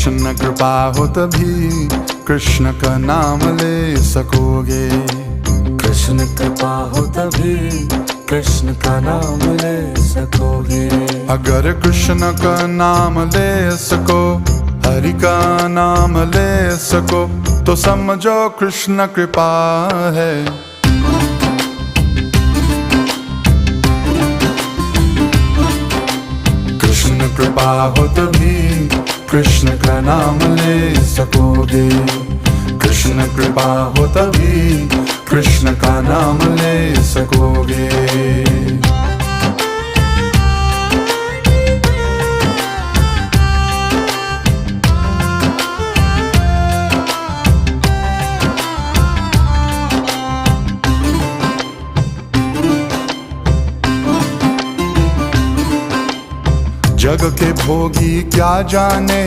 कृष्ण कृपा हो तभी कृष्ण का नाम ले सकोगे। कृष्ण कृपा हो तभी कृष्ण का नाम ले सकोगे। अगर कृष्ण का नाम ले सको, हरि का नाम ले सको, तो समझो कृष्ण कृपा है। कृष्ण कृपा हो तभी कृष्ण का नाम ले सकोगे। कृष्ण कृपा हो तभी कृष्ण का नाम ले सकोगे। जग के भोगी क्या जाने